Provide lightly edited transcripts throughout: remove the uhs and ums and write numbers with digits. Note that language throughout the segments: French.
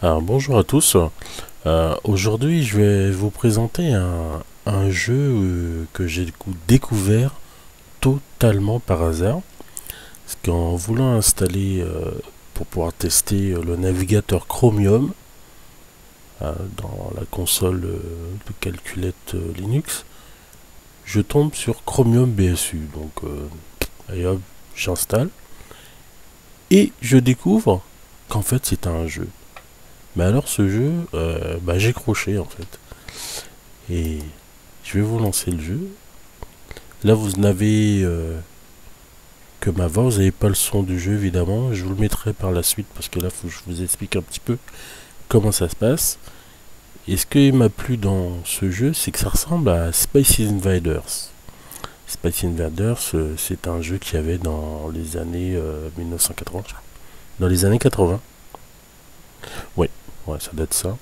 Alors, bonjour à tous. Aujourd'hui, je vais vous présenter un jeu que j'ai découvert totalement par hasard. Parce qu'en voulant installer pour pouvoir tester le navigateur Chromium dans la console de calculette Linux, je tombe sur Chromium BSU. Donc, allez hop, j'installe et je découvre qu'en fait c'est un jeu. Mais alors ce jeu, j'ai croché en fait. Et je vais vous lancer le jeu. Là vous n'avez que ma voix, vous n'avez pas le son du jeu évidemment. Je vous le mettrai par la suite parce que là faut que je vous explique un petit peu comment ça se passe. Et ce qui m'a plu dans ce jeu, c'est que ça ressemble à Space Invaders. Space Invaders, c'est un jeu qu'il y avait dans les années 1980. Dans les années 80. Ouais, ouais, ça date de ça.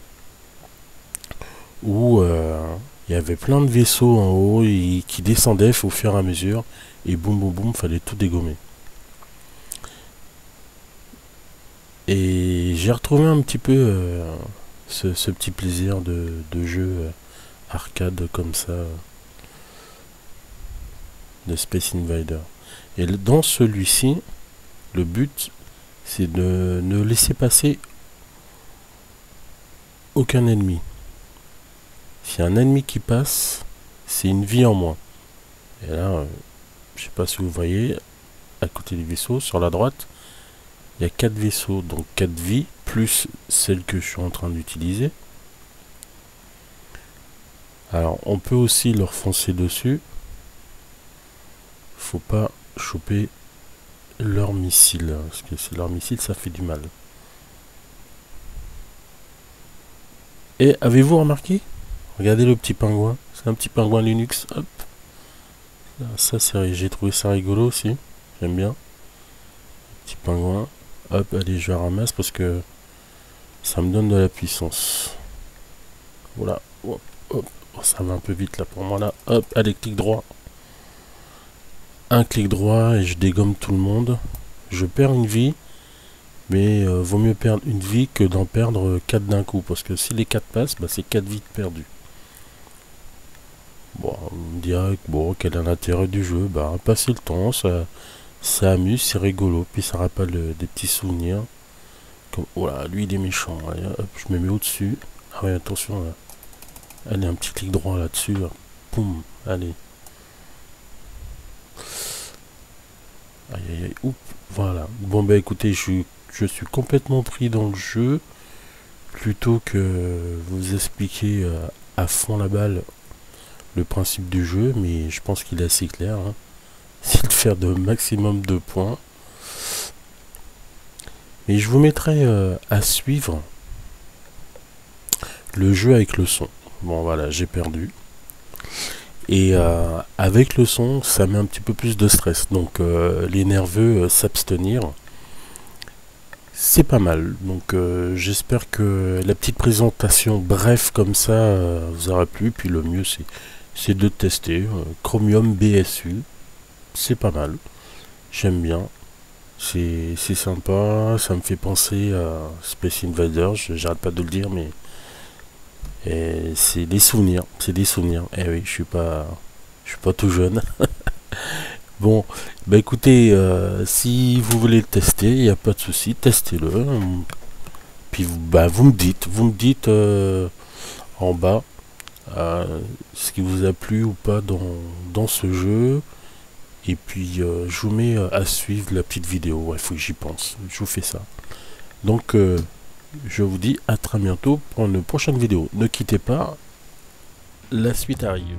Où il y avait plein de vaisseaux en haut qui descendaient au fur et à mesure, et boum boum boum, fallait tout dégommer. Et j'ai retrouvé un petit peu ce petit plaisir de jeu arcade comme ça de Space Invader. Et dans celui-ci, le but c'est de ne laisser passer aucun ennemi. S'il y a un ennemi qui passe, c'est une vie en moins. Et là, je sais pas si vous voyez, à côté des vaisseaux, sur la droite, il y a 4 vaisseaux, donc 4 vies, plus celle que je suis en train d'utiliser. Alors, on peut aussi leur foncer dessus. Faut pas choper leur missile, parce que c'est leur missile, ça fait du mal. Et avez-vous remarqué? Regardez le petit pingouin, c'est un petit pingouin Linux, hop. Ça, j'ai trouvé ça rigolo aussi, j'aime bien. Petit pingouin, hop, allez, je ramasse parce que ça me donne de la puissance. Voilà, hop, hop. Oh, ça va un peu vite là pour moi là, hop, allez, clic droit. Un clic droit et je dégomme tout le monde. Je perds une vie, mais vaut mieux perdre une vie que d'en perdre 4 d'un coup, parce que si les 4 passent, c'est 4 vies perdues. Bon, on me dirait que bon, quel est l'intérêt du jeu? Passer le temps, ça amuse, c'est rigolo, puis ça rappelle des petits souvenirs. Comme, voilà, lui il est méchant, allez, hop, je me mets au-dessus. Ah ouais, attention, là. Allez, un petit clic droit là-dessus, là. Poum, allez. Aïe aïe aïe, oups, voilà. Bon écoutez, je suis complètement pris dans le jeu. Plutôt que vous expliquer à fond la balle le principe du jeu, mais je pense qu'il est assez clair. Hein. C'est de faire de maximum de points. Et je vous mettrai à suivre le jeu avec le son. Bon voilà, j'ai perdu. Et avec le son, ça met un petit peu plus de stress. Donc les nerveux s'abstenir. C'est pas mal. Donc j'espère que la petite présentation bref comme ça vous aura plu. Puis le mieux c'est de tester. Chromium BSU. C'est pas mal. J'aime bien. C'est sympa. Ça me fait penser à Space Invaders. J'arrête pas de le dire, mais c'est des souvenirs. C'est des souvenirs. Eh oui, je suis pas tout jeune. Bon, écoutez, si vous voulez le tester, il n'y a pas de souci, testez-le. Puis vous me dites en bas ce qui vous a plu ou pas dans ce jeu. Et puis je vous mets à suivre la petite vidéo. Ouais, faut que j'y pense. Je vous fais ça. Donc je vous dis à très bientôt pour une prochaine vidéo. Ne quittez pas, la suite arrive.